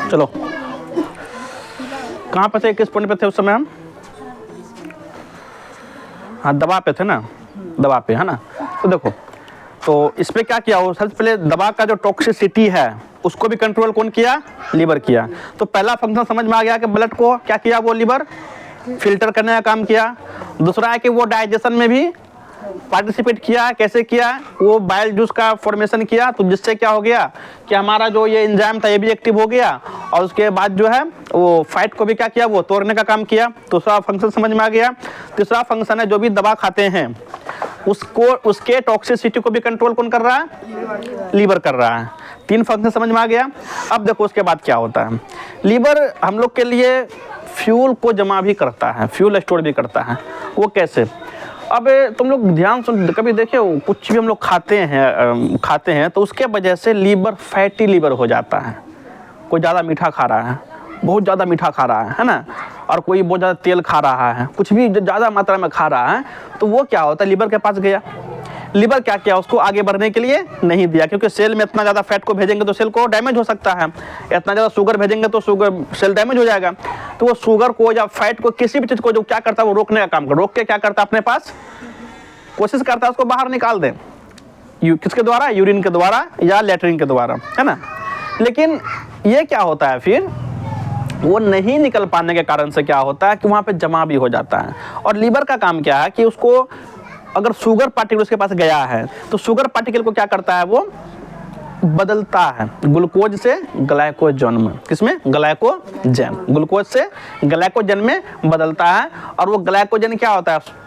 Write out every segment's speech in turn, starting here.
चलो कहाँ पे थे, किस पॉइंट पे थे उस समय हम? हाँ दवा पे थे ना, दवा पे है ना। तो देखो, तो इस पे क्या किया, सबसे पहले दवा का जो टॉक्सिसिटी है उसको भी कंट्रोल कौन किया? लीवर किया। तो पहला फंक्शन समझ में आ गया कि ब्लड को क्या किया, वो लीवर फिल्टर करने का काम किया। दूसरा है कि वो डाइजेशन में भी पार्टिसिपेट किया। कैसे किया? वो बाइल जूस का फॉर्मेशन किया, तो जिससे क्या हो गया कि हमारा जो ये एंजाइम था ये भी एक्टिव हो गया, और उसके बाद जो है वो फैट को भी क्या किया, वो तोड़ने का काम किया। दूसरा फंक्शन समझ में आ गया। तीसरा फंक्शन है जो भी दवा खाते हैं उसको, उसके टॉक्सिसिटी को भी कंट्रोल कौन कर रहा है? लीवर कर रहा है। 3 फंक्शन समझ में आ गया। अब देखो उसके बाद क्या होता है। लीवर हम लोग के लिए फ्यूल को जमा भी करता है, फ्यूल स्टोर भी करता है। वो कैसे? अब तुम लोग ध्यान सुन, कभी देखे हो कुछ भी हम लोग खाते हैं तो उसके वजह से लीवर फैटी लीवर हो जाता है। कोई ज़्यादा मीठा खा रहा है, बहुत ज़्यादा मीठा खा रहा है ना, और कोई बहुत ज़्यादा तेल खा रहा है, कुछ भी ज़्यादा मात्रा में खा रहा है, तो वो क्या होता है, लीवर के पास गया। लीवर क्या किया, उसको आगे बढ़ने के लिए नहीं दिया, क्योंकि सेल में इतना ज़्यादा फैट को भेजेंगे तो सेल को डैमेज हो सकता है, इतना ज़्यादा शुगर भेजेंगे तो शुगर सेल डैमेज हो जाएगा। तो वो शुगर को या फैट को, किसी भी चीज़ को जो क्या करता है वो रोकने का काम कर, रोक के क्या करता है, अपने पास कोशिश करता है उसको बाहर निकाल दे। किसके द्वारा? यूरिन के द्वारा या लेटरिन के द्वारा, है ना। लेकिन ये क्या होता है, फिर वो नहीं निकल पाने के कारण से क्या होता है कि वहाँ पे जमा भी हो जाता है। और लीवर का काम क्या है कि उसको, अगर शुगर पार्टिकल उसके पास गया है तो शुगर पार्टिकल को क्या करता है, वो बदलता है ग्लूकोज से ग्लाइकोजन में। किसमें? ग्लाइकोजन। ग्लूकोज से ग्लाइकोजन में बदलता है, और वो ग्लाइकोजन क्या होता है,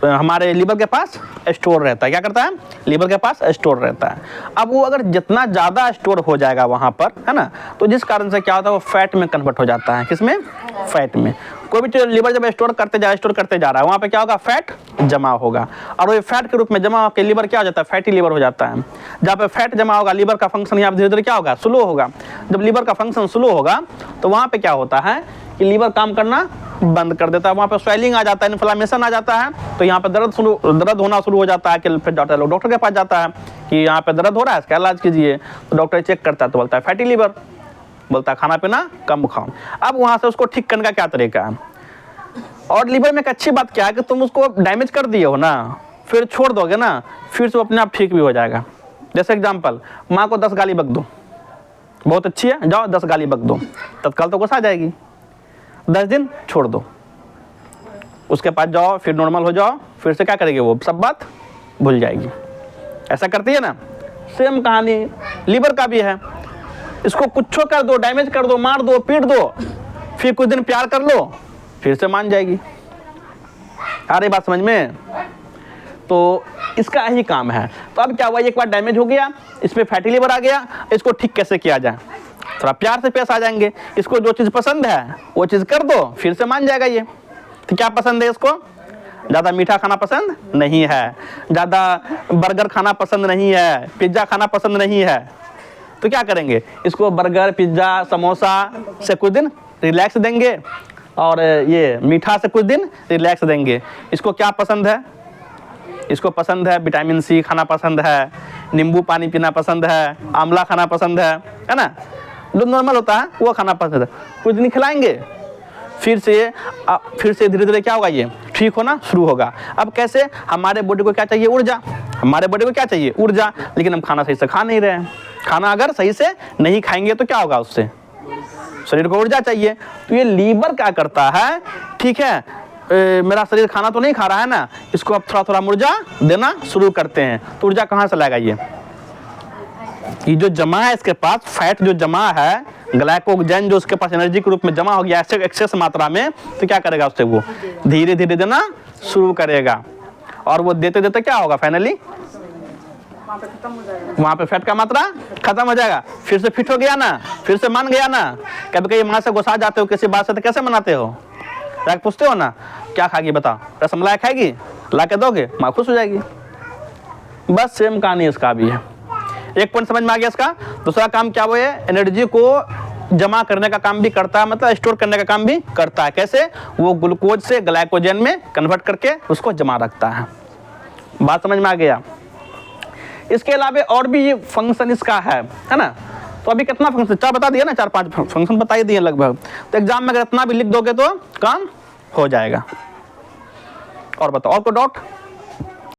हमारे लीवर के पास स्टोर रहता है। क्या करता है? लीवर के पास स्टोर रहता है। अब वो अगर जितना ज़्यादा स्टोर हो जाएगा वहाँ पर, है ना, तो जिस कारण से क्या होता है, वो फैट में कन्वर्ट हो जाता है। किसमें? फैट में। कोई भी चीज़ लीवर जब स्टोर करते जा रहा है, वहाँ पे क्या होगा, फैट जमा होगा, और वो फैट के रूप में जमा होकर लीवर क्या हो जाता है, फैटी लीवर हो जाता है। जहाँ पे फैट जमा होगा, लीवर का फंक्शन यहाँ धीरे धीरे क्या होगा, स्लो होगा। जब लीवर का फंक्शन स्लो होगा तो वहाँ पे क्या होता है कि लीवर काम करना बंद कर देता है। वहाँ पे स्वेलिंग आ जाता है, इन्फ्लेमेशन आ जाता है, तो यहाँ पे दर्द होना शुरू हो जाता है। कि फिर डॉक्टर के पास जाता है कि यहाँ पे दर्द हो रहा है, इसका इलाज कीजिए। तो डॉक्टर चेक करता है तो बोलता है फैटी लीवर, बोलता है खाना पीना कम खाओ। अब वहाँ से उसको ठीक करने का क्या तरीका है? और लीवर में एक अच्छी बात क्या है कि तुम उसको डैमेज कर दिए हो ना, फिर छोड़ दोगे ना, फिर से अपने आप ठीक भी हो जाएगा। जैसे एग्जाम्पल, माँ को 10 गाली बक दो, बहुत अच्छी है, जाओ 10 गाली बक दो, तत्काल तो गुस्सा आ जाएगी। 10 दिन छोड़ दो, उसके पास जाओ, फिर नॉर्मल हो जाओ, फिर से क्या करेगी, वो सब बात भूल जाएगी। ऐसा करती है ना। सेम कहानी लीवर का भी है। इसको कुछ कर दो, डैमेज कर दो, मार दो, पीट दो, फिर कुछ दिन प्यार कर लो, फिर से मान जाएगी। आ रही बात समझ में? तो इसका यही काम है। तो अब क्या हुआ, एक बार डैमेज हो गया, इसमें फैटी लीवर आ गया, इसको ठीक कैसे किया जाए? थोड़ा प्यार से पेश आ जाएंगे। इसको जो चीज़ पसंद है वो चीज़ कर दो, फिर से मान जाएगा ये। तो क्या पसंद है इसको? ज़्यादा मीठा खाना पसंद नहीं है, ज़्यादा बर्गर खाना पसंद नहीं है, पिज्ज़ा खाना पसंद नहीं है, तो क्या करेंगे, इसको बर्गर, पिज्ज़ा, समोसा से कुछ दिन रिलैक्स देंगे, और ये मीठा से कुछ दिन रिलैक्स देंगे। इसको क्या पसंद है? इसको पसंद है विटामिन सी खाना पसंद है, नींबू पानी पीना पसंद है, आंवला खाना पसंद है ना, जो नॉर्मल होता है वो खाना पसंद है। कुछ दिन खिलाएंगे, फिर से धीरे धीरे क्या होगा, ये ठीक होना शुरू होगा। अब कैसे? हमारे बॉडी को क्या चाहिए? ऊर्जा। हमारे बॉडी को क्या चाहिए? ऊर्जा। लेकिन हम खाना सही से खा नहीं रहे हैं। खाना अगर सही से नहीं खाएंगे तो क्या होगा, उससे शरीर को ऊर्जा चाहिए। तो ये लीवर क्या करता है, ठीक है, मेरा शरीर खाना तो नहीं खा रहा है ना, इसको अब थोड़ा थोड़ा ऊर्जा देना शुरू करते हैं। तो ऊर्जा कहाँ से लाएगा? ये जो जमा है इसके पास, फैट जो जमा है, ग्लाइकोजन जो उसके पास एनर्जी के रूप में जमा हो गया एक्सेस मात्रा में, तो क्या करेगा, उससे वो धीरे धीरे देना शुरू करेगा। और वो देते देते क्या होगा, फाइनली वहाँ पे फैट का मात्रा खत्म हो जाएगा। फिर से फिट हो गया ना, फिर से मान गया ना। कभी कभी माँ से गुस्सा जाते हो किसी बात से, तो कैसे मनाते हो? जाके पूछते हो ना, क्या खाएगी बताओ, रसमलाई खाएगी, ला के दोगे, माँ खुश हो जाएगी। बस सेम कहानी इसका भी है। एक पॉइंट समझ में आ गया इसका। दूसरा काम क्या वो है, एनर्जी को जमा करने का काम भी करता है, मतलब स्टोर करने का काम भी करता है। कैसे? वो ग्लूकोज से ग्लाइकोजन में कन्वर्ट करके उसको जमा रखता है। बात समझ में आ गया? इसके अलावा और भी ये फंक्शन इसका है ना। तो अभी कितना फंक्शन, 4 बता दिया ना, 4-5 फंक्शन बता ही दिए लगभग। तो एग्जाम में अगर इतना भी लिख दोगे तो काम हो जाएगा। और बताओ, और कोई डाउट?